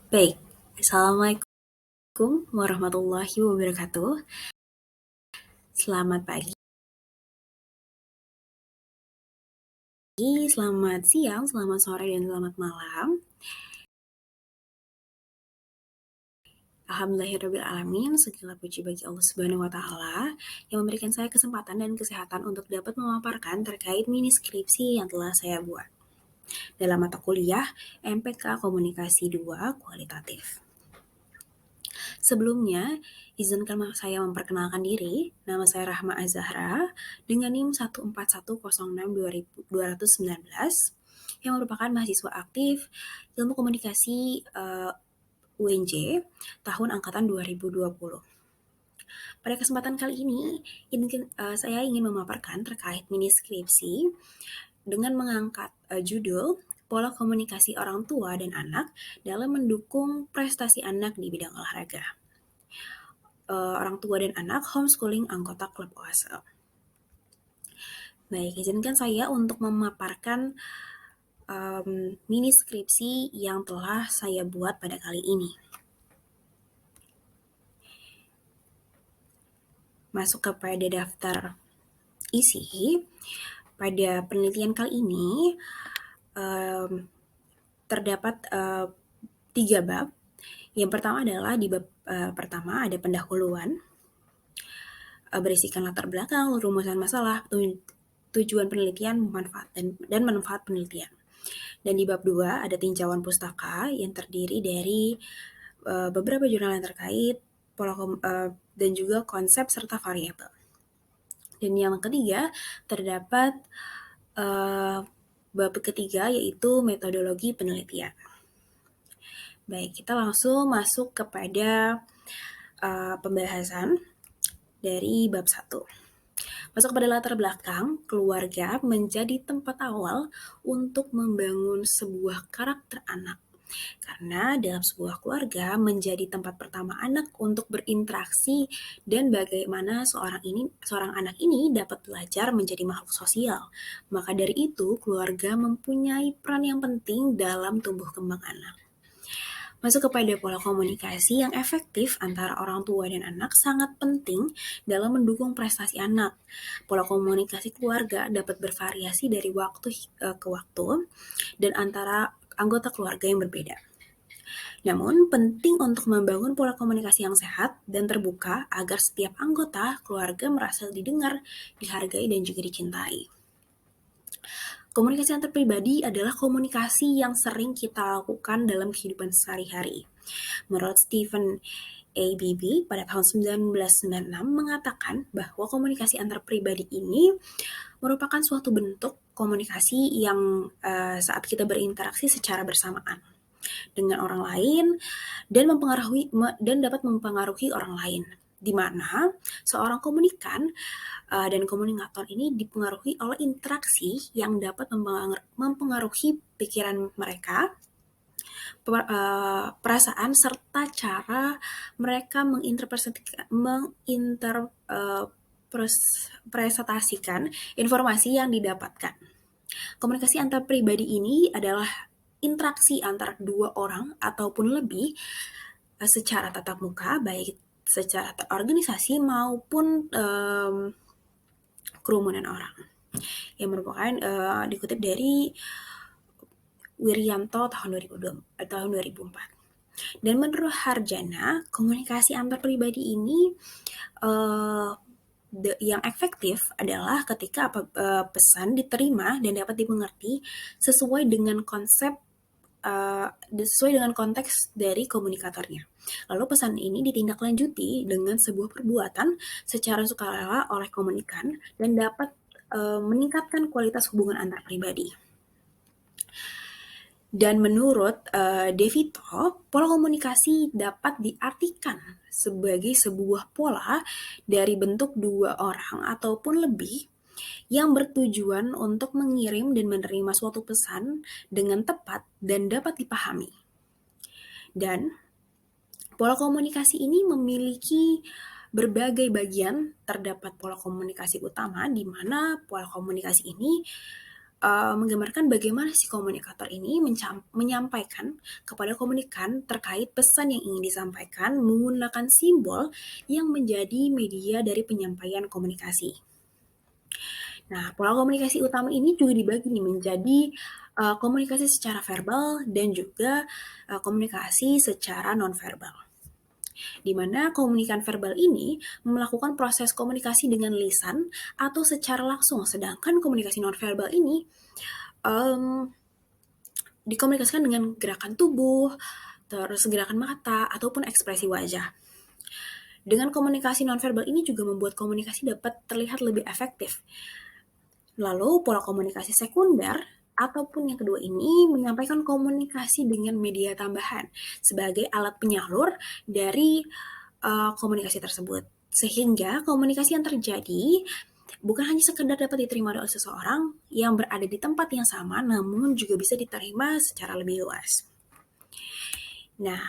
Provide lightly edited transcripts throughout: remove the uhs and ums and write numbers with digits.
Baik, Assalamualaikum warahmatullahi wabarakatuh. Selamat pagi, selamat siang, selamat sore, dan selamat malam. Alhamdulillahirrabbilalamin, segala puji bagi Allah Subhanahu wa Ta'ala yang memberikan saya kesempatan dan kesehatan untuk dapat memaparkan terkait mini skripsi yang telah saya buat dalam mata kuliah MPK Komunikasi 2 Kualitatif. Sebelumnya, izinkan saya memperkenalkan diri. Nama saya Rahma Azahra dengan NIM 14106-219 yang merupakan mahasiswa aktif Ilmu Komunikasi UNJ tahun angkatan 2020. Pada kesempatan kali ini, saya ingin memaparkan terkait mini skripsi dengan mengangkat judul Pola Komunikasi Orang Tua dan Anak dalam Mendukung Prestasi Anak di Bidang Olahraga. Orang tua dan anak homeschooling anggota klub Oase. Baik, izinkan saya untuk memaparkan mini skripsi yang telah saya buat pada kali ini. Masuk kepada daftar isi. Pada penelitian kali ini terdapat 3 bab. Yang pertama adalah di bab pertama ada pendahuluan, berisikan latar belakang, rumusan masalah, tujuan penelitian, dan manfaat penelitian. Dan di bab 2 ada tinjauan pustaka yang terdiri dari beberapa jurnal yang terkait, dan juga konsep serta variabel. Dan yang ketiga terdapat bab ketiga yaitu metodologi penelitian. Baik, kita langsung masuk kepada pembahasan dari bab 1. Masuk pada latar belakang, keluarga menjadi tempat awal untuk membangun sebuah karakter anak. Karena dalam sebuah keluarga menjadi tempat pertama anak untuk berinteraksi dan bagaimana seorang anak ini dapat belajar menjadi makhluk sosial. Maka dari itu, keluarga mempunyai peran yang penting dalam tumbuh kembang anak. Masuk kepada pola komunikasi yang efektif antara orang tua dan anak sangat penting dalam mendukung prestasi anak. Pola komunikasi keluarga dapat bervariasi dari waktu ke waktu dan antara anggota keluarga yang berbeda. Namun, penting untuk membangun pola komunikasi yang sehat dan terbuka agar setiap anggota keluarga merasa didengar, dihargai, dan juga dicintai. Komunikasi antar pribadi adalah komunikasi yang sering kita lakukan dalam kehidupan sehari-hari. Menurut Stephen ABB pada tahun 1996 mengatakan bahwa komunikasi antar pribadi ini merupakan suatu bentuk komunikasi yang saat kita berinteraksi secara bersamaan dengan orang lain dan dapat mempengaruhi orang lain, di mana seorang komunikan dan komunikator ini dipengaruhi oleh interaksi yang dapat mempengaruhi pikiran mereka, perasaan, serta cara mereka menginterpretasikan informasi yang didapatkan. Komunikasi antar pribadi ini adalah interaksi antara dua orang ataupun lebih secara tatap muka, baik secara terorganisasi maupun kerumunan orang, yang merupakan dikutip dari Wiryanto tahun 2004. Dan menurut Harjana, komunikasi antar pribadi ini yang efektif adalah ketika pesan diterima dan dapat dimengerti sesuai dengan konteks dari komunikatornya. Lalu pesan ini ditindaklanjuti dengan sebuah perbuatan secara sukarela oleh komunikan dan dapat meningkatkan kualitas hubungan antar pribadi. Dan menurut DeVito, pola komunikasi dapat diartikan sebagai sebuah pola dari bentuk dua orang ataupun lebih yang bertujuan untuk mengirim dan menerima suatu pesan dengan tepat dan dapat dipahami. Dan pola komunikasi ini memiliki berbagai bagian. Terdapat pola komunikasi utama, di mana pola komunikasi ini menggambarkan bagaimana si komunikator ini menyampaikan kepada komunikan terkait pesan yang ingin disampaikan menggunakan simbol yang menjadi media dari penyampaian komunikasi. Nah, pola komunikasi utama ini juga dibagi nih menjadi komunikasi secara verbal dan juga komunikasi secara nonverbal. Di mana komunikan verbal ini melakukan proses komunikasi dengan lisan atau secara langsung, sedangkan komunikasi nonverbal ini dikomunikasikan dengan gerakan tubuh, terus gerakan mata, ataupun ekspresi wajah. Dengan komunikasi nonverbal ini juga membuat komunikasi dapat terlihat lebih efektif. Lalu pola komunikasi sekunder ataupun yang kedua ini menyampaikan komunikasi dengan media tambahan sebagai alat penyalur dari komunikasi tersebut. Sehingga komunikasi yang terjadi bukan hanya sekedar dapat diterima oleh seseorang yang berada di tempat yang sama, namun juga bisa diterima secara lebih luas. Nah,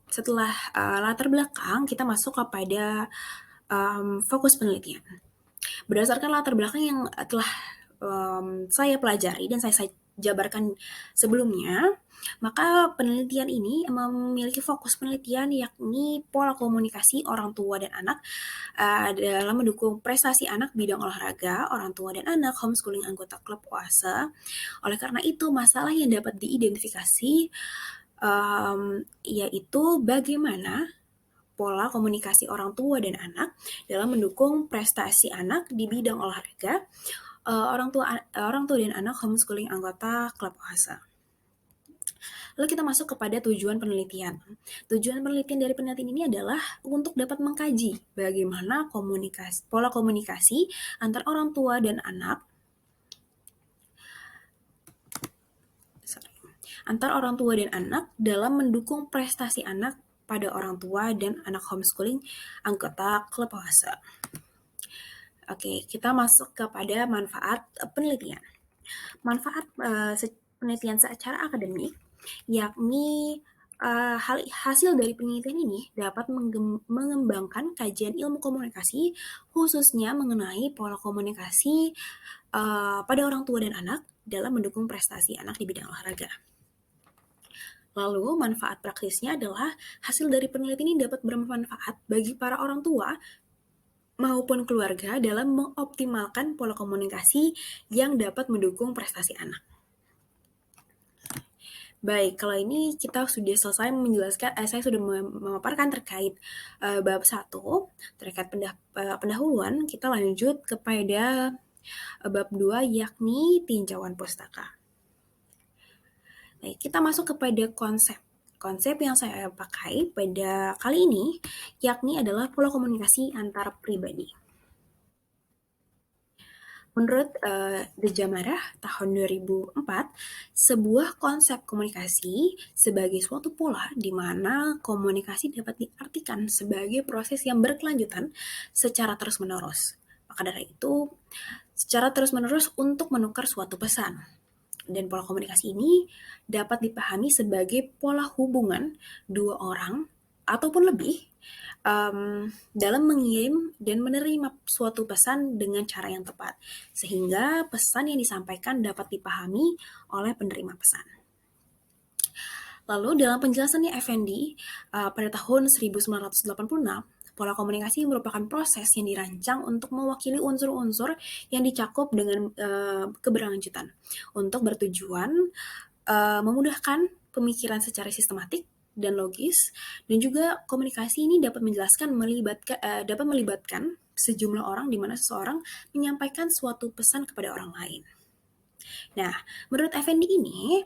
setelah latar belakang, kita masuk kepada fokus penelitian. Berdasarkan latar belakang yang telah saya pelajari dan saya jabarkan sebelumnya, maka penelitian ini memiliki fokus penelitian yakni pola komunikasi orang tua dan anak dalam mendukung prestasi anak bidang olahraga, orang tua dan anak, homeschooling anggota klub OASE. Oleh karena itu, masalah yang dapat diidentifikasi yaitu bagaimana pola komunikasi orang tua dan anak dalam mendukung prestasi anak di bidang olahraga, orang tua dan anak homeschooling anggota klub OASE. Lalu kita masuk kepada tujuan penelitian. Tujuan penelitian dari penelitian ini adalah untuk dapat mengkaji bagaimana pola komunikasi antar orang tua dan anak dalam mendukung prestasi anak pada orang tua dan anak homeschooling anggota klub OASE. Oke, kita masuk kepada manfaat penelitian. Manfaat penelitian secara akademik, yakni hasil dari penelitian ini dapat mengembangkan kajian ilmu komunikasi, khususnya mengenai pola komunikasi pada orang tua dan anak dalam mendukung prestasi anak di bidang olahraga. Lalu, manfaat praktisnya adalah hasil dari penelitian ini dapat bermanfaat bagi para orang tua maupun keluarga dalam mengoptimalkan pola komunikasi yang dapat mendukung prestasi anak. Baik, kalau ini kita sudah selesai menjelaskan, saya sudah memaparkan terkait bab 1, terkait pendahuluan. Kita lanjut kepada bab 2, yakni tinjauan pustaka. Baik, kita masuk kepada konsep. Konsep yang saya pakai pada kali ini yakni adalah pola komunikasi antar pribadi. Menurut The Jamarah tahun 2004, sebuah konsep komunikasi sebagai suatu pola di mana komunikasi dapat diartikan sebagai proses yang berkelanjutan secara terus-menerus. Maka dari itu, secara terus-menerus untuk menukar suatu pesan. Dan pola komunikasi ini dapat dipahami sebagai pola hubungan dua orang ataupun lebih dalam mengirim dan menerima suatu pesan dengan cara yang tepat, sehingga pesan yang disampaikan dapat dipahami oleh penerima pesan. Lalu dalam penjelasannya Effendi pada tahun 1986, pola komunikasi merupakan proses yang dirancang untuk mewakili unsur-unsur yang dicakup dengan keberlanjutan untuk bertujuan memudahkan pemikiran secara sistematik dan logis, dan juga komunikasi ini dapat melibatkan sejumlah orang di mana seseorang menyampaikan suatu pesan kepada orang lain. Nah, menurut Effendi ini,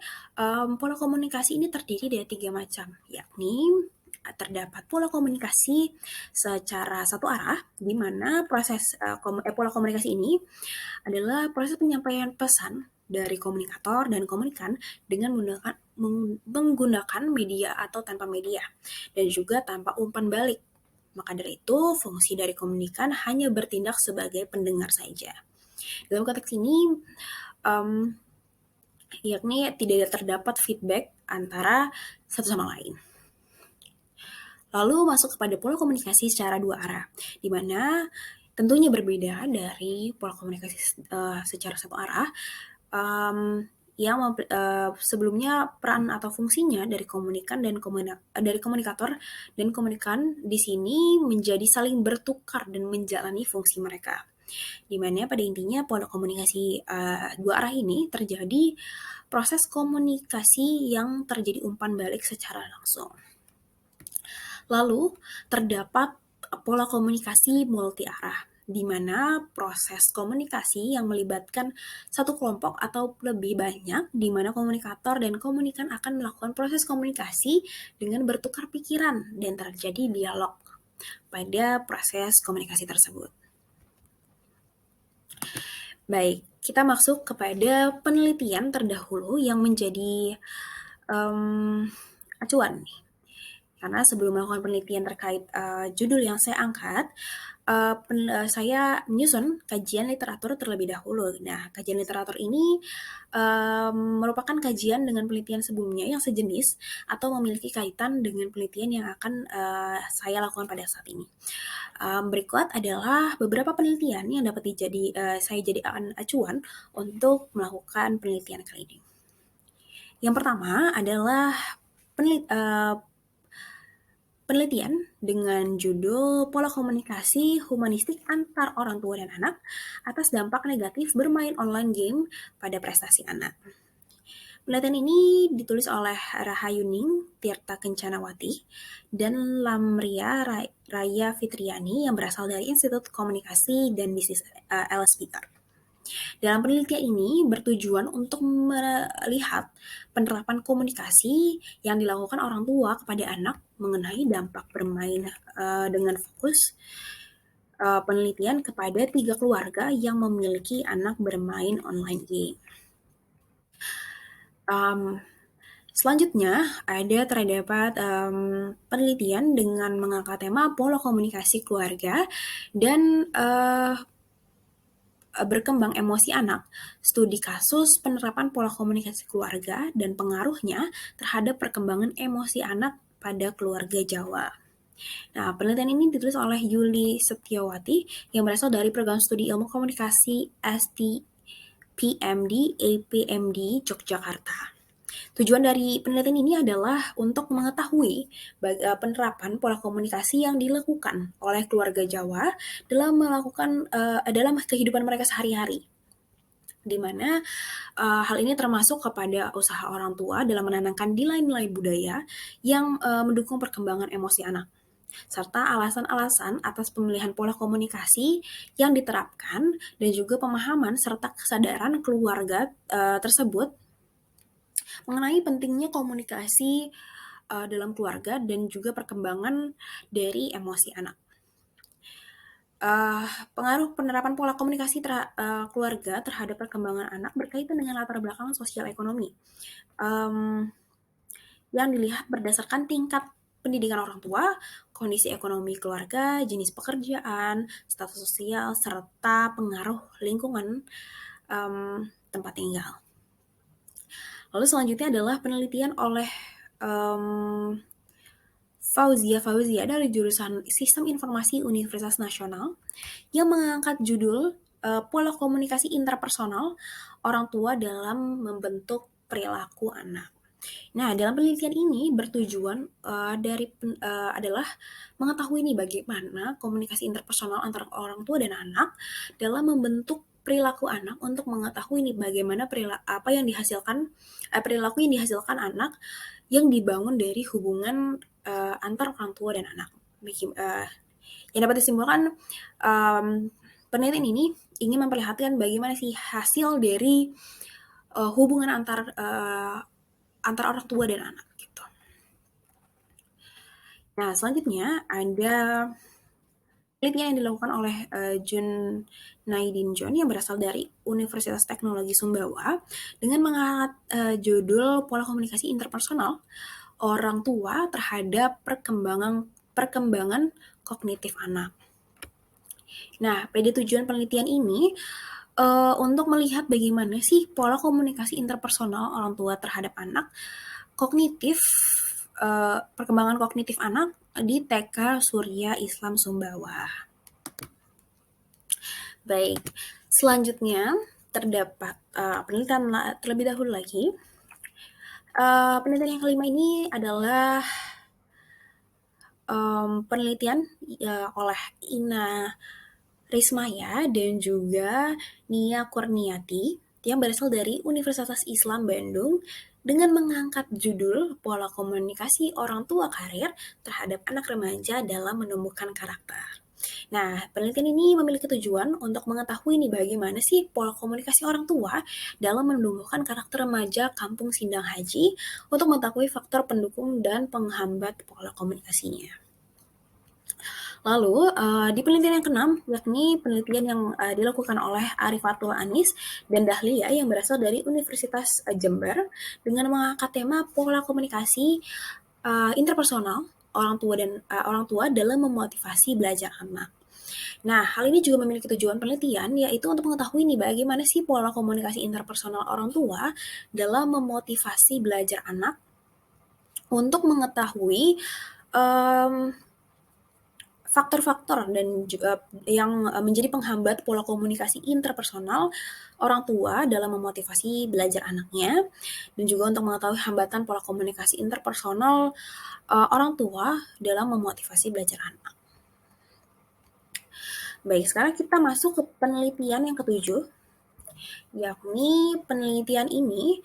pola komunikasi ini terdiri dari 3 macam, yakni terdapat pola komunikasi secara satu arah, di mana proses pola komunikasi ini adalah proses penyampaian pesan dari komunikator dan komunikan dengan menggunakan media atau tanpa media, dan juga tanpa umpan balik. Maka dari itu, fungsi dari komunikan hanya bertindak sebagai pendengar saja. Dalam konteks ini, yakni tidak terdapat feedback antara satu sama lain. Lalu masuk kepada pola komunikasi secara dua arah, di mana tentunya berbeda dari pola komunikasi secara satu arah, yang sebelumnya peran atau fungsinya dari dari komunikator dan komunikan di sini menjadi saling bertukar dan menjalani fungsi mereka. Di mana pada intinya pola komunikasi dua arah ini terjadi proses komunikasi yang terjadi umpan balik secara langsung. Lalu terdapat pola komunikasi multi arah, di mana proses komunikasi yang melibatkan satu kelompok atau lebih banyak, di mana komunikator dan komunikan akan melakukan proses komunikasi dengan bertukar pikiran dan terjadi dialog pada proses komunikasi tersebut. Baik, kita masuk kepada penelitian terdahulu yang menjadi acuan nih. Karena sebelum melakukan penelitian terkait judul yang saya angkat, saya menyusun kajian literatur terlebih dahulu. Nah, kajian literatur ini merupakan kajian dengan penelitian sebelumnya yang sejenis atau memiliki kaitan dengan penelitian yang akan saya lakukan pada saat ini. Berikut adalah beberapa penelitian yang dapat saya jadikan acuan untuk melakukan penelitian kali ini. Yang pertama adalah penelitian dengan judul Pola Komunikasi Humanistik Antar Orang Tua dan Anak atas dampak negatif bermain online game pada prestasi anak. Penelitian ini ditulis oleh Rahayuning Tirta Kencanawati dan Lamria Raya Fitriani yang berasal dari Institut Komunikasi dan Bisnis LSPR. Dalam penelitian ini bertujuan untuk melihat penerapan komunikasi yang dilakukan orang tua kepada anak mengenai dampak bermain dengan fokus penelitian kepada 3 keluarga yang memiliki anak bermain online game. Selanjutnya, terdapat penelitian dengan mengangkat tema pola komunikasi keluarga dan berkembang emosi anak, studi kasus penerapan pola komunikasi keluarga dan pengaruhnya terhadap perkembangan emosi anak pada keluarga Jawa. Nah, penelitian ini ditulis oleh Yuli Setiawati yang berasal dari Program Studi Ilmu Komunikasi STPMD APMD Yogyakarta. Tujuan dari penelitian ini adalah untuk mengetahui penerapan pola komunikasi yang dilakukan oleh keluarga Jawa dalam kehidupan mereka sehari-hari, di mana hal ini termasuk kepada usaha orang tua dalam menanamkan nilai-nilai budaya yang mendukung perkembangan emosi anak, serta alasan-alasan atas pemilihan pola komunikasi yang diterapkan dan juga pemahaman serta kesadaran keluarga tersebut mengenai pentingnya komunikasi dalam keluarga dan juga perkembangan dari emosi anak. Pengaruh penerapan pola komunikasi keluarga terhadap perkembangan anak berkaitan dengan latar belakang sosial ekonomi yang dilihat berdasarkan tingkat pendidikan orang tua, kondisi ekonomi keluarga, jenis pekerjaan, status sosial, serta pengaruh lingkungan tempat tinggal. Lalu selanjutnya adalah penelitian oleh Fauzia dari jurusan Sistem Informasi Universitas Nasional yang mengangkat judul Pola Komunikasi Interpersonal Orang Tua dalam Membentuk Perilaku Anak. Nah, dalam penelitian ini bertujuan adalah mengetahui nih bagaimana komunikasi interpersonal antara orang tua dan anak dalam membentuk perilaku anak untuk mengetahui nih bagaimana perilaku yang dihasilkan anak yang dibangun dari hubungan antar orang tua dan anak. Yang dapat disimpulkan penelitian ini ingin memperlihatkan bagaimana sih hasil dari hubungan antar orang tua dan anak gitu. Nah, selanjutnya ada penelitian yang dilakukan oleh Jun Naidin John yang berasal dari Universitas Teknologi Sumbawa dengan mengangkat judul Pola Komunikasi Interpersonal Orang Tua terhadap perkembangan kognitif anak. Nah, pada tujuan penelitian ini untuk melihat bagaimana sih pola komunikasi interpersonal orang tua terhadap anak, perkembangan kognitif anak di TK Surya Islam Sumbawa. Baik, selanjutnya terdapat penelitian terlebih dahulu lagi. Penelitian yang kelima ini adalah penelitian oleh Ina Rismaya dan juga Nia Kurniati yang berasal dari Universitas Islam Bandung dengan mengangkat judul Pola Komunikasi Orang Tua Karir terhadap Anak Remaja dalam Menumbuhkan Karakter. Nah, penelitian ini memiliki tujuan untuk mengetahui nih bagaimana sih pola komunikasi orang tua dalam menumbuhkan karakter remaja Kampung Sindang Haji untuk mengetahui faktor pendukung dan penghambat pola komunikasinya. Lalu, di penelitian yang keenam, yakni penelitian yang dilakukan oleh Arifatul Anis dan Dahlia yang berasal dari Universitas Jember dengan mengangkat tema pola komunikasi interpersonal orang tua dalam memotivasi belajar anak. Nah, hal ini juga memiliki tujuan penelitian, yaitu untuk mengetahui nih bagaimana sih pola komunikasi interpersonal orang tua dalam memotivasi belajar anak untuk mengetahui um, faktor-faktor dan juga yang menjadi penghambat pola komunikasi interpersonal orang tua dalam memotivasi belajar anaknya, dan juga untuk mengetahui hambatan pola komunikasi interpersonal orang tua dalam memotivasi belajar anak. Baik, sekarang kita masuk ke penelitian yang ketujuh, yakni penelitian ini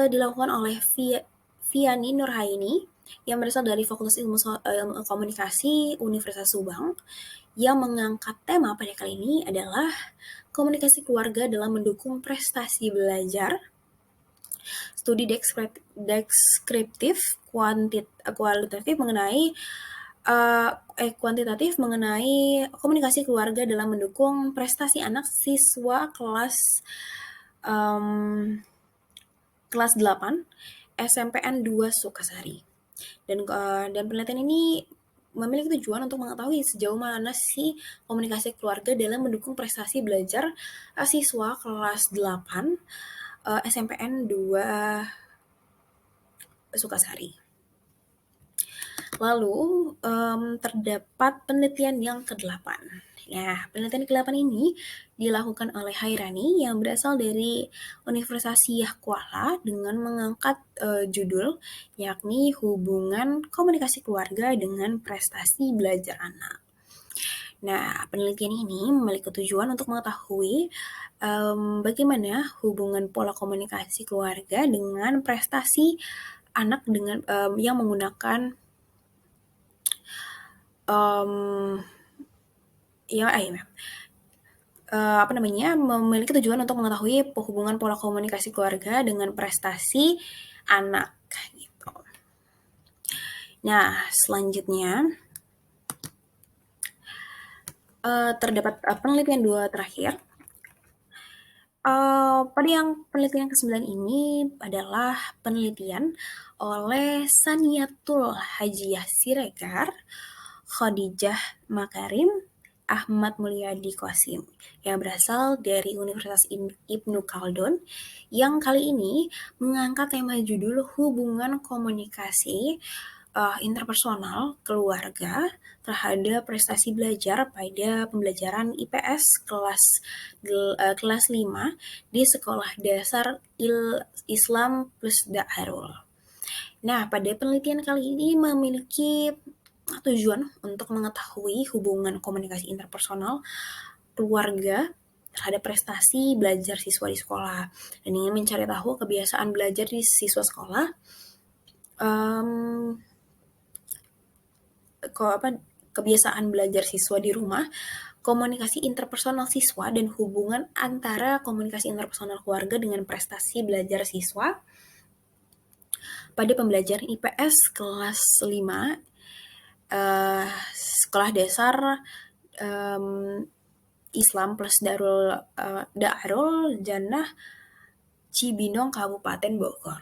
dilakukan oleh Viani Nurhaini yang berasal dari Fakultas Ilmu Komunikasi Universitas Subang yang mengangkat tema pada kali ini adalah komunikasi keluarga dalam mendukung prestasi belajar, studi deskriptif kualitatif mengenai kuantitatif mengenai komunikasi keluarga dalam mendukung prestasi anak siswa kelas 8 SMPN 2 Sukasari. Dan penelitian ini memiliki tujuan untuk mengetahui sejauh mana sih komunikasi keluarga dalam mendukung prestasi belajar siswa kelas 8 SMPN 2 Sukasari. Lalu terdapat penelitian yang ke-8. Nah, penelitian ke-8 ini dilakukan oleh Hairani yang berasal dari Universitas Syiah Kuala dengan mengangkat judul yakni hubungan komunikasi keluarga dengan prestasi belajar anak. Nah, penelitian ini memiliki tujuan untuk mengetahui bagaimana hubungan pola komunikasi keluarga dengan prestasi anak dengan yang menggunakan memiliki tujuan untuk mengetahui hubungan pola komunikasi keluarga dengan prestasi anak gitu. Nah, selanjutnya terdapat penelitian 2 terakhir. Pada yang penelitian ke-9 ini adalah penelitian oleh Saniatul Hajiah Siregar, Khadijah Makarim, Ahmad Mulyadi Qasim yang berasal dari Universitas Ibnu Khaldun yang kali ini mengangkat tema judul hubungan komunikasi interpersonal keluarga terhadap prestasi belajar pada pembelajaran IPS kelas 5 di Sekolah Dasar Islam plus Darul. Nah, pada penelitian kali ini memiliki tujuan untuk mengetahui hubungan komunikasi interpersonal keluarga terhadap prestasi belajar siswa di sekolah dan ingin mencari tahu kebiasaan belajar di siswa sekolah, kebiasaan belajar siswa di rumah, komunikasi interpersonal siswa, dan hubungan antara komunikasi interpersonal keluarga dengan prestasi belajar siswa pada pembelajaran IPS kelas 5 Sekolah Dasar Islam plus Darul Jannah Cibinong Kabupaten Bogor.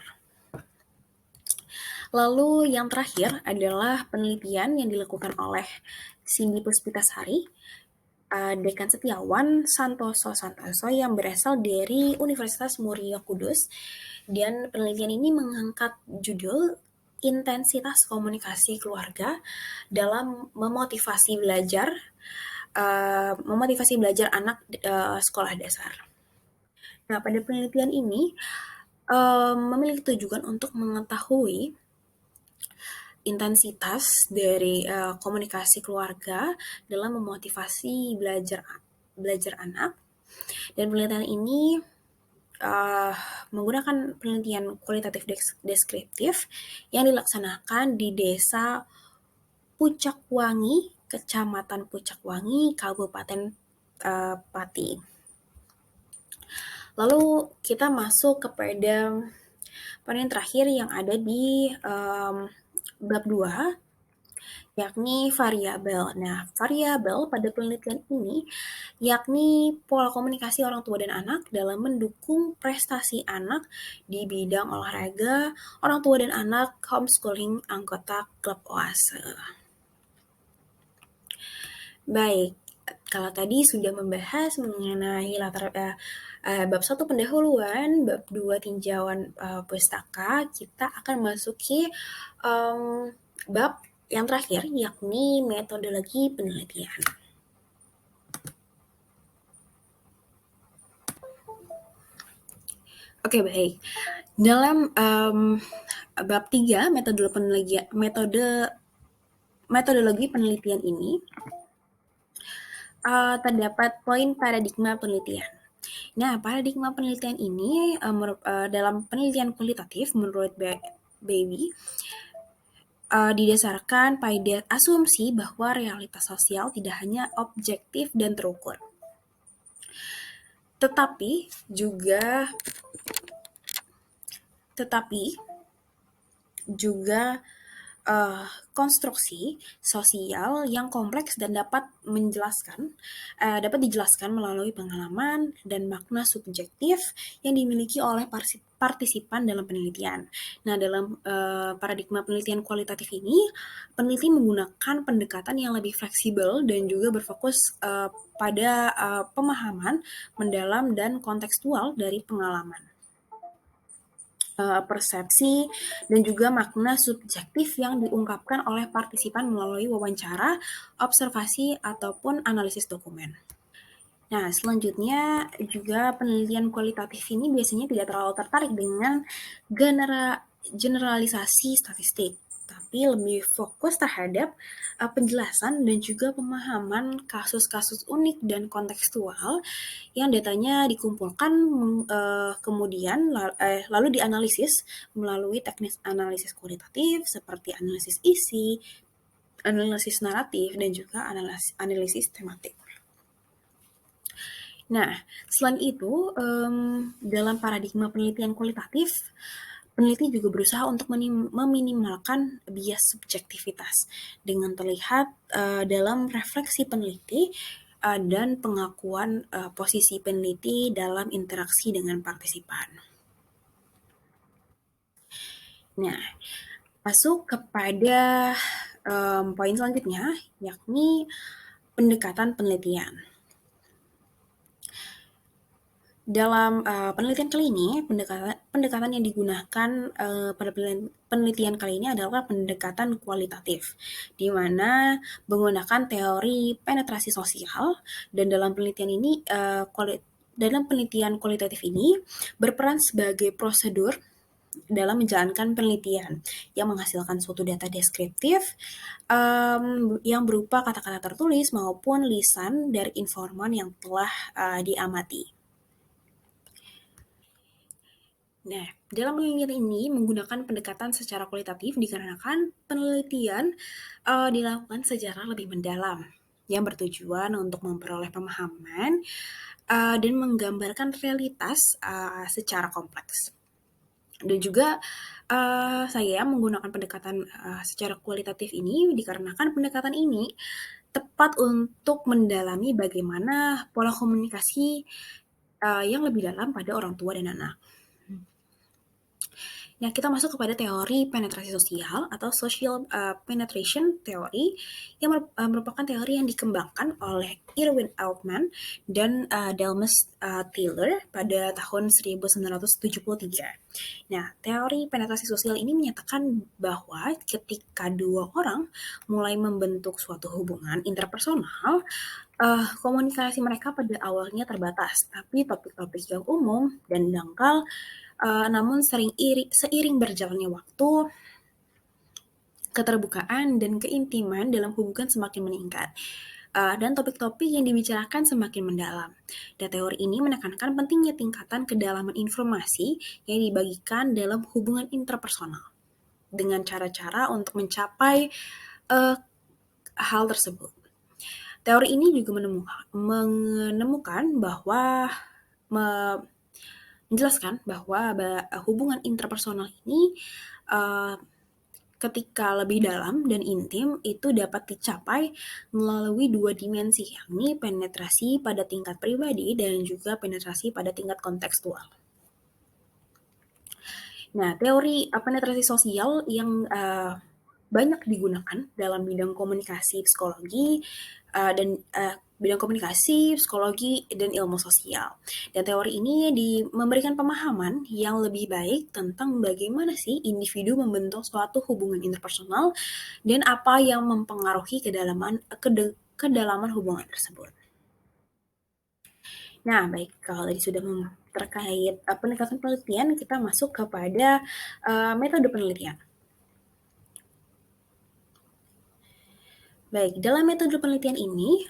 Lalu yang terakhir adalah penelitian yang dilakukan oleh Cindy Puspitasari, Dekan Setiawan Santoso yang berasal dari Universitas Muria Kudus, dan penelitian ini mengangkat judul intensitas komunikasi keluarga dalam memotivasi belajar memotivasi belajar anak sekolah dasar. Nah, pada penelitian ini memiliki tujuan untuk mengetahui intensitas dari komunikasi keluarga dalam memotivasi belajar anak. Dan penelitian ini uh, menggunakan penelitian kualitatif deskriptif yang dilaksanakan di Desa Pucakwangi, Kecamatan Pucakwangi, Kabupaten Pati. Lalu kita masuk kepada poin terakhir yang ada di bab 2, yakni variabel. Nah, variabel pada penelitian ini yakni pola komunikasi orang tua dan anak dalam mendukung prestasi anak di bidang olahraga, orang tua dan anak, homeschooling, anggota klub oase. Baik, kalau tadi sudah membahas mengenai bab 1 pendahuluan, bab 2 tinjauan pustaka, kita akan masuki bab yang terakhir, yakni metodologi penelitian. Oke, baik. Dalam bab 3 metodologi penelitian ini terdapat poin paradigma penelitian. Nah, paradigma penelitian ini dalam penelitian kualitatif menurut Baby didasarkan pada asumsi bahwa realitas sosial tidak hanya objektif dan terukur, tetapi juga konstruksi sosial yang kompleks dan dapat dijelaskan melalui pengalaman dan makna subjektif yang dimiliki oleh partisipan dalam penelitian. Nah, dalam paradigma penelitian kualitatif ini, peneliti menggunakan pendekatan yang lebih fleksibel dan juga berfokus pada pemahaman mendalam dan kontekstual dari pengalaman, persepsi, dan juga makna subjektif yang diungkapkan oleh partisipan melalui wawancara, observasi, ataupun analisis dokumen. Nah, selanjutnya juga penelitian kualitatif ini biasanya tidak terlalu tertarik dengan generalisasi statistik, tapi lebih fokus terhadap penjelasan dan juga pemahaman kasus-kasus unik dan kontekstual yang datanya dikumpulkan kemudian lalu dianalisis melalui teknik analisis kualitatif seperti analisis isi, analisis naratif, dan juga analisis tematik. Nah, selain itu, dalam paradigma penelitian kualitatif, peneliti juga berusaha untuk meminimalkan bias subjektivitas dengan terlihat dalam refleksi peneliti dan pengakuan posisi peneliti dalam interaksi dengan partisipan. Nah, masuk kepada poin selanjutnya, yakni pendekatan penelitian. Dalam penelitian kali ini, pendekatan yang digunakan pada penelitian kali ini adalah pendekatan kualitatif, di mana menggunakan teori penetrasi sosial, dan dalam penelitian ini, dalam penelitian kualitatif ini berperan sebagai prosedur dalam menjalankan penelitian yang menghasilkan suatu data deskriptif yang berupa kata-kata tertulis maupun lisan dari informan yang telah diamati. Nah, dalam penelitian ini menggunakan pendekatan secara kualitatif dikarenakan penelitian dilakukan secara lebih mendalam yang bertujuan untuk memperoleh pemahaman dan menggambarkan realitas secara kompleks. Dan juga saya menggunakan pendekatan secara kualitatif ini dikarenakan pendekatan ini tepat untuk mendalami bagaimana pola komunikasi yang lebih dalam pada orang tua dan anak. Nah, kita masuk kepada teori penetrasi sosial atau social penetration theory yang merupakan teori yang dikembangkan oleh Irwin Altman dan Dalmas Taylor pada tahun 1973. Nah, teori penetrasi sosial ini menyatakan bahwa ketika dua orang mulai membentuk suatu hubungan interpersonal, komunikasi mereka pada awalnya terbatas, tapi topik-topik yang umum dan dangkal, namun seiring berjalannya waktu, keterbukaan dan keintiman dalam hubungan semakin meningkat, dan topik-topik yang dibicarakan semakin mendalam. Dan teori ini menekankan pentingnya tingkatan kedalaman informasi yang dibagikan dalam hubungan interpersonal dengan cara-cara untuk mencapai hal tersebut. Teori ini juga menemukan bahwa menjelaskan bahwa hubungan interpersonal ini ketika lebih dalam dan intim itu dapat dicapai melalui dua dimensi, yakni penetrasi pada tingkat pribadi dan juga penetrasi pada tingkat kontekstual. Nah, teori penetrasi sosial yang banyak digunakan dalam bidang komunikasi psikologi dan bidang komunikasi, psikologi, dan ilmu sosial. Dan teori ini memberikan pemahaman yang lebih baik tentang bagaimana sih individu membentuk suatu hubungan interpersonal dan apa yang mempengaruhi kedalaman hubungan tersebut. Nah, baik, kalau tadi sudah terkait pendekatan penelitian, kita masuk kepada metode penelitian. Baik, dalam metode penelitian ini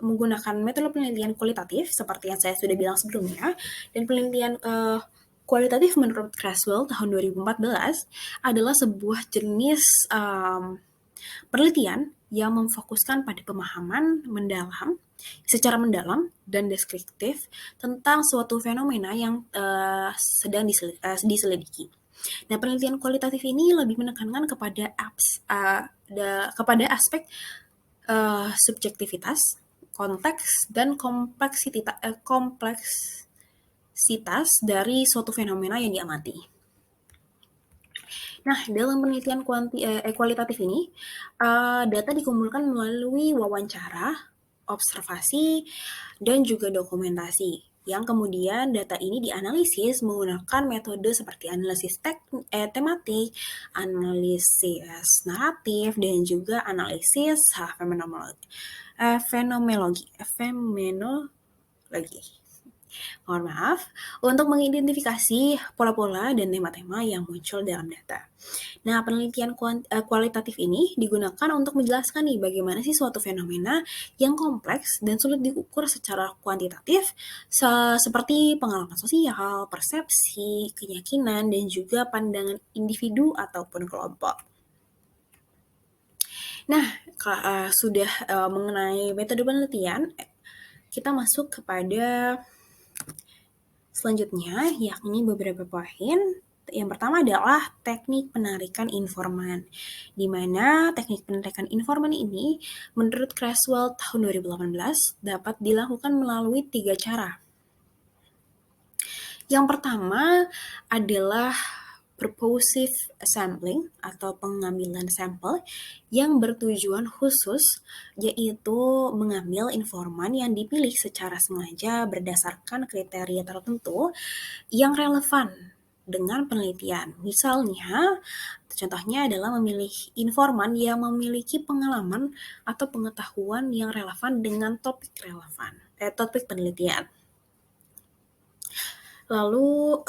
menggunakan metode penelitian kualitatif seperti yang saya sudah bilang sebelumnya, dan penelitian kualitatif menurut Creswell tahun 2014 adalah sebuah jenis penelitian yang memfokuskan pada pemahaman secara mendalam dan deskriptif tentang suatu fenomena yang sedang diselidiki. Nah, penelitian kualitatif ini lebih menekankan kepada aspek subjektivitas, konteks, dan kompleksitas dari suatu fenomena yang diamati. Nah, dalam penelitian kualitatif ini, data dikumpulkan melalui wawancara, observasi, dan juga dokumentasi. Yang kemudian data ini dianalisis menggunakan metode seperti analisis tematik, analisis naratif, dan juga analisis fenomenologi. Mohon maaf, untuk mengidentifikasi pola-pola dan tema-tema yang muncul dalam data. Nah, penelitian kualitatif ini digunakan untuk menjelaskan nih bagaimana sih suatu fenomena yang kompleks dan sulit diukur secara kuantitatif, seperti pengalaman sosial, persepsi, keyakinan, dan juga pandangan individu ataupun kelompok. Nah, sudah mengenai metode penelitian, kita masuk kepada selanjutnya, yakni beberapa poin. Yang pertama adalah teknik penarikan informan, di mana teknik penarikan informan ini menurut Creswell tahun 2018 dapat dilakukan melalui 3 cara. Yang pertama adalah purposive sampling atau pengambilan sampel yang bertujuan khusus, yaitu mengambil informan yang dipilih secara sengaja berdasarkan kriteria tertentu yang relevan dengan penelitian. Misalnya, contohnya adalah memilih informan yang memiliki pengalaman atau pengetahuan yang relevan dengan topik penelitian. Lalu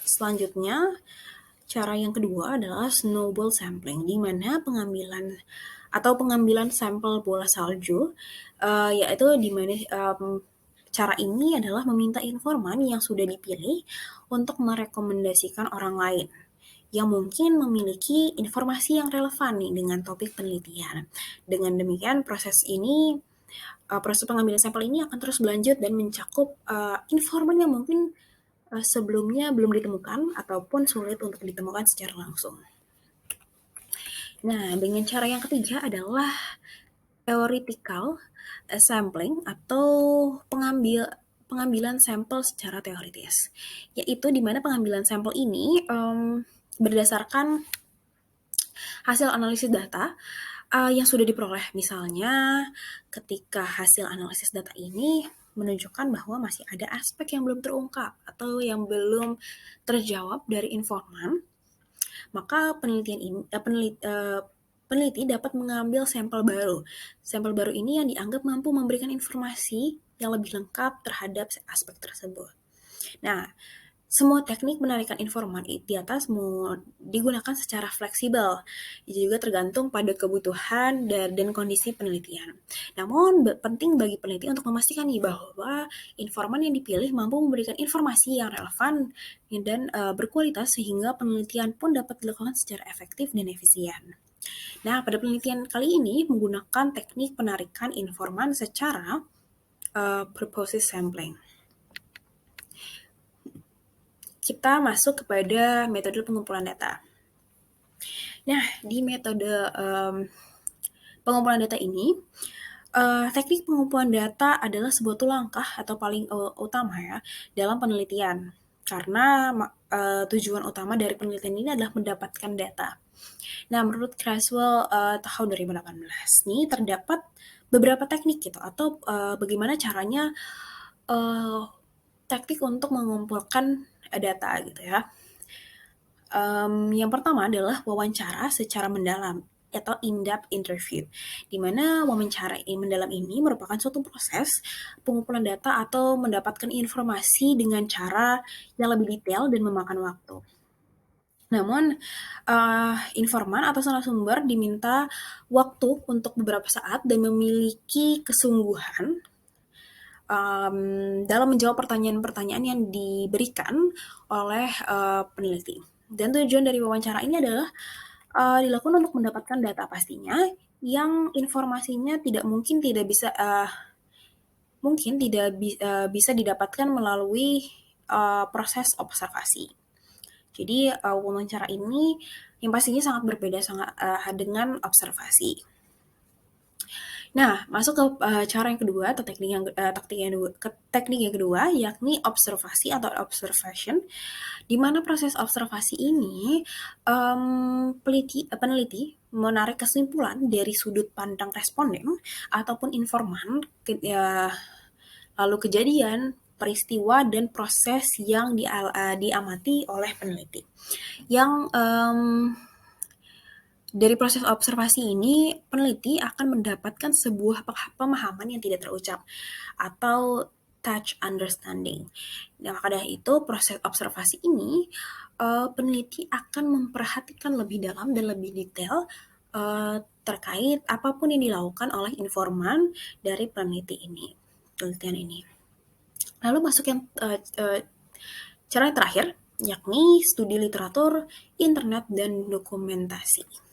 selanjutnya, cara yang kedua adalah snowball sampling, di mana pengambilan sampel bola salju, yaitu di mana cara ini adalah meminta informan yang sudah dipilih untuk merekomendasikan orang lain yang mungkin memiliki informasi yang relevan nih dengan topik penelitian. Dengan demikian, proses pengambilan sampel ini akan terus berlanjut dan mencakup informan yang mungkin sebelumnya belum ditemukan ataupun sulit untuk ditemukan secara langsung. Nah, dengan cara yang ketiga adalah theoretical sampling atau pengambilan sampel secara teoritis, yaitu di mana pengambilan sampel ini berdasarkan hasil analisis data yang sudah diperoleh. Misalnya, ketika hasil analisis data ini menunjukkan bahwa masih ada aspek yang belum terungkap atau yang belum terjawab dari informan, maka peneliti dapat mengambil sampel baru. Sampel baru ini yang dianggap mampu memberikan informasi yang lebih lengkap terhadap aspek tersebut. Nah, semua teknik penarikan informan di atas digunakan secara fleksibel, juga tergantung pada kebutuhan dan kondisi penelitian. Namun, penting bagi peneliti untuk memastikan nih bahwa informan yang dipilih mampu memberikan informasi yang relevan dan berkualitas sehingga penelitian pun dapat dilakukan secara efektif dan efisien. Nah, pada penelitian kali ini menggunakan teknik penarikan informan secara purposive sampling. Kita masuk kepada metode pengumpulan data. Nah, di metode pengumpulan data ini, teknik pengumpulan data adalah sebuah langkah atau paling utama ya dalam penelitian. Karena tujuan utama dari penelitian ini adalah mendapatkan data. Nah, menurut Creswell tahun 2018 nih terdapat beberapa teknik gitu atau bagaimana caranya teknik untuk mengumpulkan data gitu ya. Yang pertama adalah wawancara secara mendalam atau in-depth interview, di mana wawancara mendalam ini merupakan suatu proses pengumpulan data atau mendapatkan informasi dengan cara yang lebih detail dan memakan waktu. Namun, informan atau narasumber diminta waktu untuk beberapa saat dan memiliki kesungguhan dalam menjawab pertanyaan-pertanyaan yang diberikan oleh peneliti. Dan tujuan dari wawancara ini adalah dilakukan untuk mendapatkan data pastinya yang informasinya bisa didapatkan melalui proses observasi. Jadi wawancara ini yang pastinya sangat berbeda dengan observasi. Nah, masuk ke cara yang kedua atau teknik yang kedua, yakni observasi atau observation, di mana proses observasi ini peneliti menarik kesimpulan dari sudut pandang responden ataupun informan, lalu kejadian, peristiwa dan proses yang diamati oleh peneliti. Yang dari proses observasi ini, peneliti akan mendapatkan sebuah pemahaman yang tidak terucap atau touch understanding. Nah, maka dari itu, proses observasi ini, peneliti akan memperhatikan lebih dalam dan lebih detail terkait apapun yang dilakukan oleh informan dari penelitian ini. Lalu masuk yang cara yang terakhir, yakni studi literatur, internet, dan dokumentasi.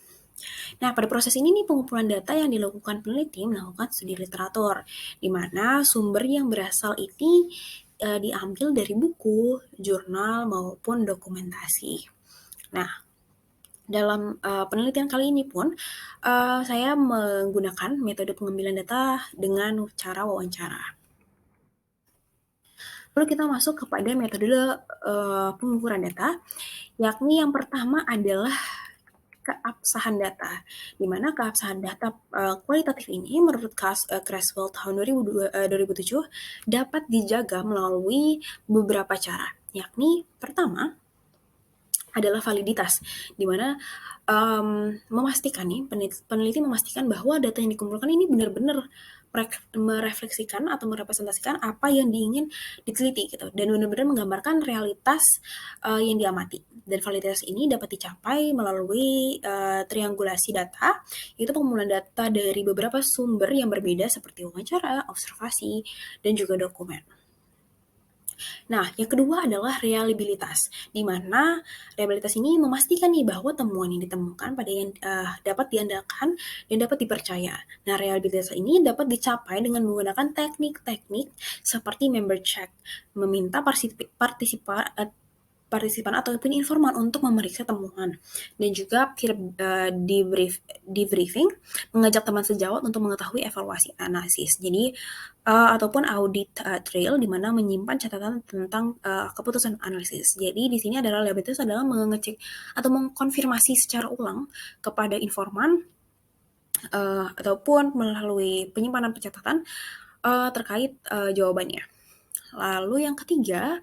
Nah, pada proses ini pengumpulan data yang dilakukan peneliti melakukan studi literatur, di mana sumber yang berasal ini diambil dari buku, jurnal, maupun dokumentasi. Nah, dalam penelitian kali ini pun saya menggunakan metode pengambilan data dengan cara wawancara. Lalu kita masuk kepada metode pengukuran data, yakni yang pertama adalah keabsahan data, di mana keabsahan data kualitatif ini menurut Creswell tahun 2007 dapat dijaga melalui beberapa cara, yakni pertama adalah validitas, di mana peneliti memastikan bahwa data yang dikumpulkan ini benar-benar merefleksikan atau merepresentasikan apa yang diingin diteliti gitu, dan benar-benar menggambarkan realitas yang diamati. Dan validitas ini dapat dicapai melalui triangulasi data, yaitu pengumpulan data dari beberapa sumber yang berbeda seperti wawancara, observasi, dan juga dokumen. Nah, yang kedua adalah reliabilitas, di mana reliabilitas ini memastikan nih bahwa temuan yang ditemukan pada yang dapat diandalkan dan dapat dipercaya. Nah, reliabilitas ini dapat dicapai dengan menggunakan teknik-teknik seperti member check, meminta partisipan ataupun informan untuk memeriksa temuan, dan juga debriefing, mengajak teman sejawat untuk mengetahui evaluasi analisis. Jadi ataupun audit trail, di mana menyimpan catatan tentang keputusan analisis. Jadi di sini adalah liabilitas adalah mengecek atau mengkonfirmasi secara ulang kepada informan ataupun melalui penyimpanan pencatatan terkait jawabannya. Lalu yang ketiga,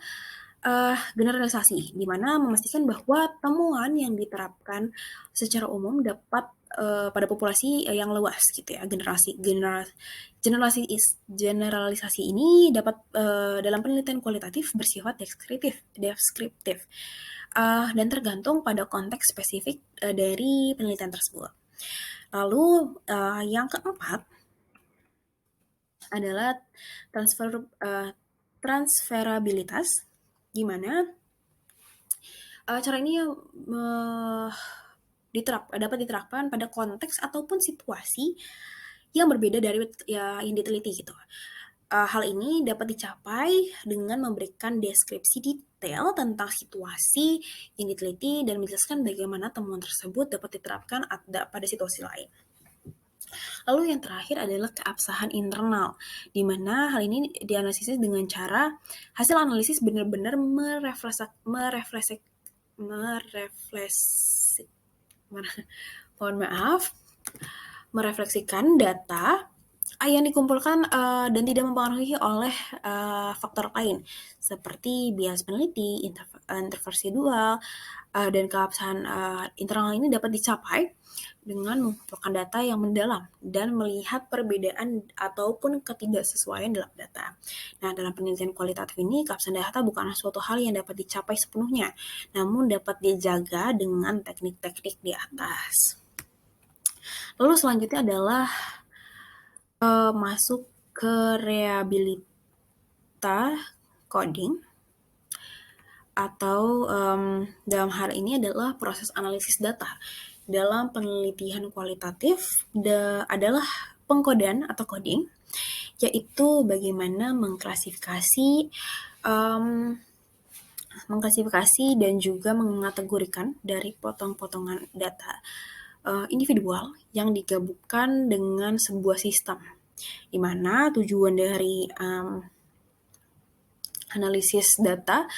generalisasi, di mana memastikan bahwa temuan yang diterapkan secara umum dapat pada populasi yang luas gitu ya. Generalisasi ini dapat dalam penelitian kualitatif bersifat deskriptif dan tergantung pada konteks spesifik dari penelitian tersebut. Lalu yang keempat adalah transferabilitas, di mana cara ini dapat diterapkan pada konteks ataupun situasi yang berbeda dari yang diteliti gitu. Hal ini dapat dicapai dengan memberikan deskripsi detail tentang situasi yang diteliti dan menjelaskan bagaimana temuan tersebut dapat diterapkan pada situasi lain. Lalu yang terakhir adalah keabsahan internal, di mana hal ini dianalisis dengan cara hasil analisis benar-benar merefleksikan data yang dikumpulkan dan tidak mempengaruhi oleh faktor lain seperti bias peneliti, interversi dual, dan keabsahan internal ini dapat dicapai dengan mengumpulkan data yang mendalam dan melihat perbedaan ataupun ketidaksesuaian dalam data. Nah, dalam penelitian kualitatif ini, keabsahan data bukanlah suatu hal yang dapat dicapai sepenuhnya, namun dapat dijaga dengan teknik-teknik di atas. Lalu selanjutnya adalah masuk ke reliability coding, atau dalam hal ini adalah proses analisis data. Dalam penelitian kualitatif adalah pengkodean atau coding, yaitu bagaimana mengklasifikasi dan juga mengategorikan dari potong-potongan data individual yang digabungkan dengan sebuah sistem, di mana tujuan dari analisis data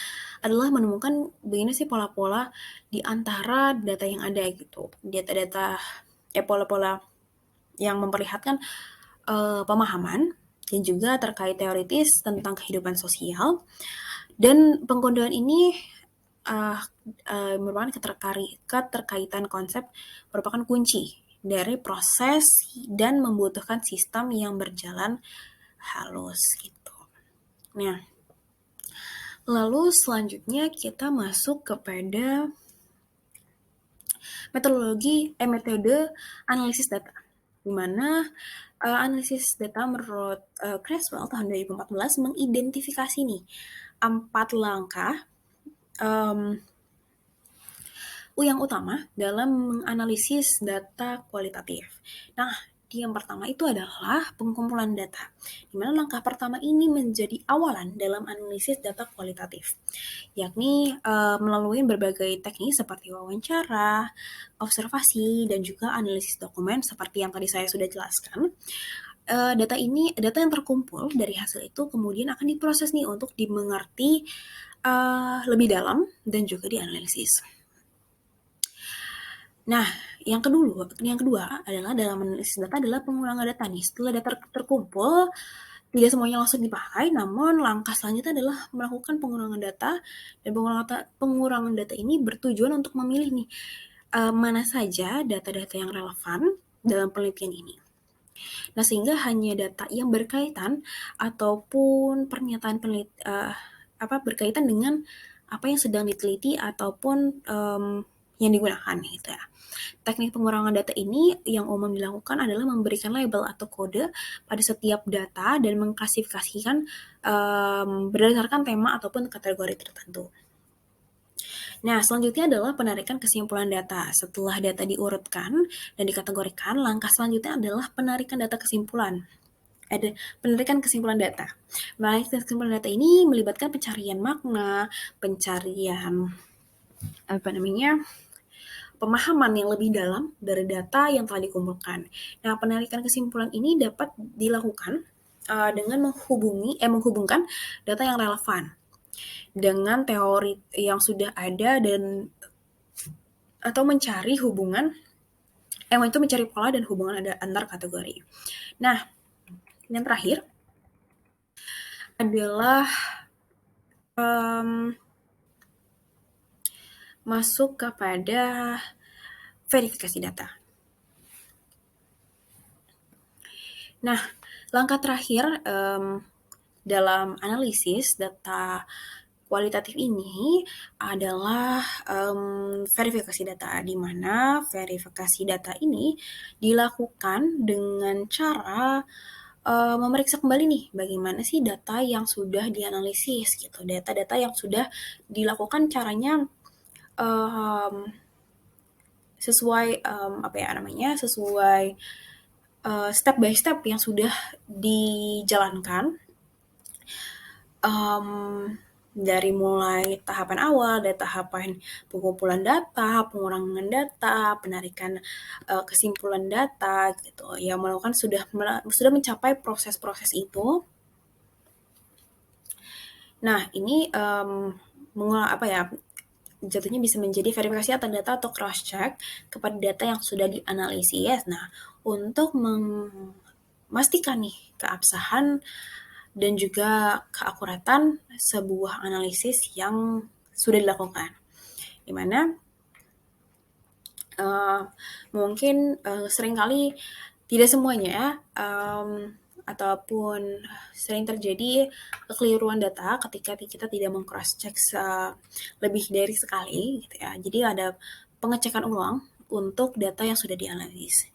adalah menemukan bagaimana sih pola-pola di antara data yang ada gitu. Pola-pola yang memperlihatkan pemahaman dan juga terkait teoritis tentang kehidupan sosial. Dan pengkodean ini merupakan keterkaitan konsep merupakan kunci dari proses dan membutuhkan sistem yang berjalan halus gitu. Nah, lalu selanjutnya kita masuk kepada metode analisis data, di mana analisis data menurut Creswell tahun 2014 mengidentifikasi nih 4 langkah yang utama dalam menganalisis data kualitatif. Nah, yang pertama itu adalah pengumpulan data, di mana langkah pertama ini menjadi awalan dalam analisis data kualitatif, yakni melalui berbagai teknik seperti wawancara, observasi, dan juga analisis dokumen seperti yang tadi saya sudah jelaskan. Data yang terkumpul dari hasil itu kemudian akan diproses nih untuk dimengerti lebih dalam dan juga dianalisis. Nah, yang kedua adalah dalam analisis data adalah pengulangan data nih. Setelah data terkumpul, tidak semuanya langsung dipakai, namun langkah selanjutnya adalah melakukan pengurangan data, dan pengurangan data ini bertujuan untuk memilih nih mana saja data-data yang relevan dalam penelitian ini. Nah, sehingga hanya data yang berkaitan ataupun pernyataan berkaitan dengan apa yang sedang diteliti ataupun yang digunakan gitu ya. Teknik pengurangan data ini yang umum dilakukan adalah memberikan label atau kode pada setiap data dan mengklasifikasikan berdasarkan tema ataupun kategori tertentu. Nah, selanjutnya adalah penarikan kesimpulan data. Setelah data diurutkan dan dikategorikan, langkah selanjutnya adalah penarikan data kesimpulan. ada penarikan kesimpulan data. Penarikan kesimpulan data ini melibatkan pencarian makna, pencarian pemahaman yang lebih dalam dari data yang telah dikumpulkan. Nah, penarikan kesimpulan ini dapat dilakukan dengan menghubungkan data yang relevan dengan teori yang sudah ada atau mencari pola dan hubungan antar kategori. Nah, yang terakhir adalah masuk kepada verifikasi data. Nah, langkah terakhir dalam analisis data kualitatif ini adalah verifikasi data, di mana verifikasi data ini dilakukan dengan cara memeriksa kembali nih bagaimana sih data yang sudah dianalisis gitu, data-data yang sudah dilakukan caranya sesuai sesuai step by step yang sudah dijalankan dari mulai tahapan awal, dari tahapan pengumpulan data, pengurangan data, penarikan kesimpulan data gitu. Yang melakukan sudah mencapai proses-proses itu. Nah, ini jatuhnya bisa menjadi verifikasi atas data atau cross check kepada data yang sudah dianalisis. Nah, untuk memastikan nih keabsahan dan juga keakuratan sebuah analisis yang sudah dilakukan, di mana mungkin seringkali tidak semuanya ya, ataupun sering terjadi kekeliruan data ketika kita tidak meng-cross check lebih dari sekali gitu ya. Jadi ada pengecekan ulang untuk data yang sudah dianalisis.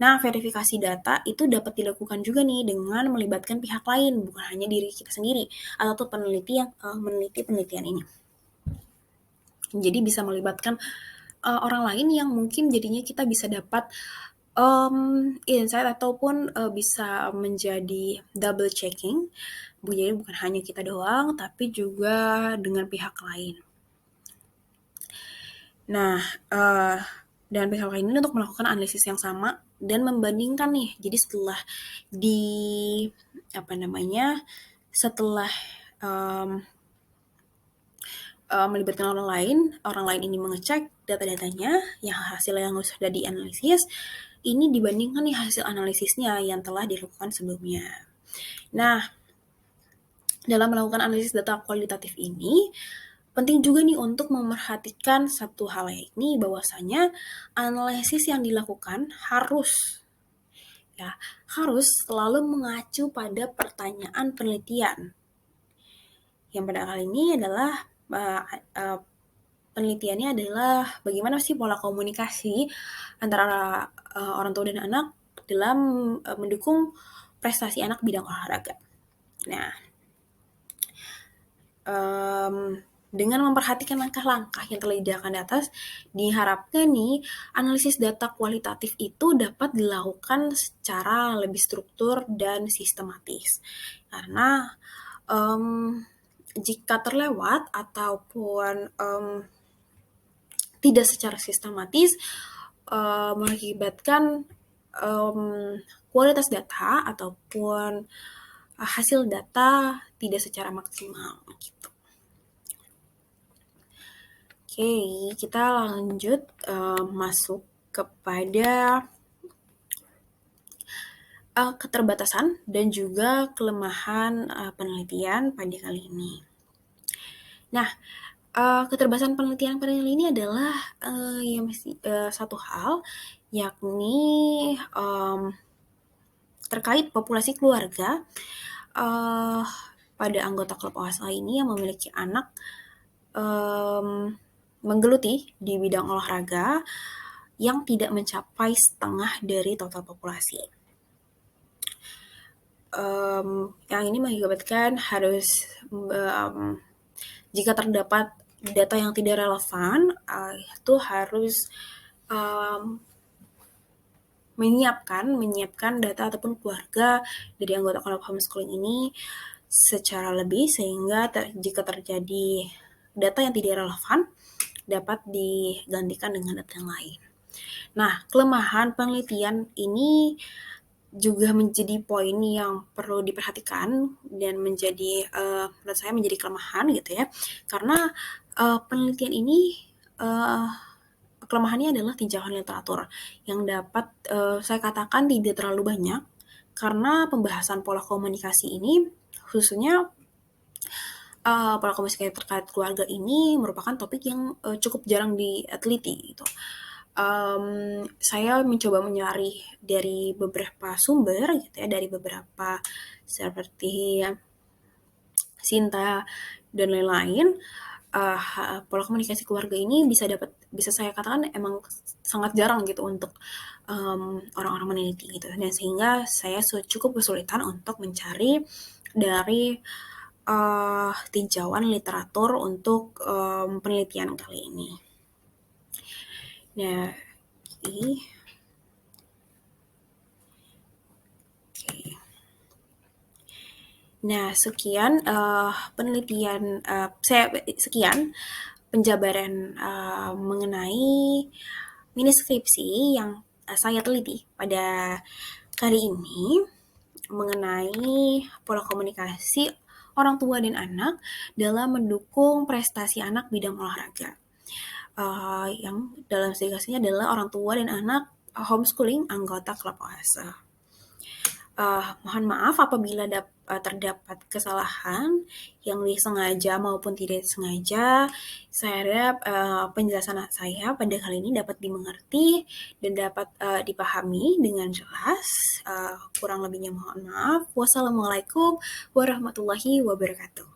Nah, verifikasi data itu dapat dilakukan juga nih dengan melibatkan pihak lain, bukan hanya diri kita sendiri atau peneliti yang meneliti penelitian ini. Jadi bisa melibatkan orang lain yang mungkin jadinya kita bisa dapat insight ataupun bisa menjadi double checking. Jadi bukan hanya kita doang, tapi juga dengan pihak lain. Nah, dan pihak lain ini untuk melakukan analisis yang sama dan membandingkan nih. Jadi setelah melibatkan orang lain ini mengecek data-datanya, hasil yang sudah dianalisis, ini dibandingkan nih hasil analisisnya yang telah dilakukan sebelumnya. Nah, dalam melakukan analisis data kualitatif ini, penting juga nih untuk memerhatikan satu hal, yakni bahwasanya analisis yang dilakukan harus selalu mengacu pada pertanyaan penelitian. Yang pada kali ini adalah penelitiannya adalah bagaimana sih pola komunikasi antara orang tua dan anak dalam mendukung prestasi anak bidang olahraga. Nah, dengan memperhatikan langkah-langkah yang telah dijalankan di atas, diharapkan nih analisis data kualitatif itu dapat dilakukan secara lebih struktur dan sistematis. Karena jika terlewat ataupun tidak secara sistematis, mengakibatkan kualitas data ataupun hasil data tidak secara maksimal gitu. Oke, kita lanjut masuk kepada keterbatasan dan juga kelemahan penelitian pada kali ini. Nah, keterbatasan penelitian pada kali ini adalah satu hal, yakni terkait populasi keluarga pada anggota klub OAS ini yang memiliki anak menggeluti di bidang olahraga yang tidak mencapai setengah dari total populasi. Yang ini mengakibatkan harus jika terdapat data yang tidak relevan, itu harus menyiapkan data ataupun keluarga dari anggota kelompok homeschooling ini secara lebih, sehingga jika terjadi data yang tidak relevan dapat digantikan dengan data yang lain. Nah, kelemahan penelitian ini juga menjadi poin yang perlu diperhatikan dan menjadi menurut saya menjadi kelemahan gitu ya, karena penelitian ini kelemahannya adalah tinjauan literatur yang dapat saya katakan tidak terlalu banyak, karena pembahasan pola komunikasi ini khususnya pola komunikasi terkait keluarga ini merupakan topik yang cukup jarang diteliti gitu. Saya mencoba mencari dari beberapa sumber gitu ya, dari beberapa seperti Sinta dan lain-lain. Pola komunikasi keluarga ini bisa saya katakan emang sangat jarang gitu untuk orang-orang meneliti gitu, dan sehingga saya cukup kesulitan untuk mencari dari tinjauan literatur untuk penelitian kali ini. Nah, Nah, sekian penelitian sekian penjabaran mengenai mini skripsi yang saya teliti pada kali ini mengenai pola komunikasi orang tua dan anak dalam mendukung prestasi anak bidang olahraga. Yang dalam aplikasinya adalah orang tua dan anak homeschooling anggota klub OASE. Mohon maaf apabila terdapat kesalahan yang disengaja maupun tidak disengaja. Saya harap penjelasan saya pada kali ini dapat dimengerti dan dapat dipahami dengan jelas. Kurang lebihnya mohon maaf. Wassalamualaikum warahmatullahi wabarakatuh.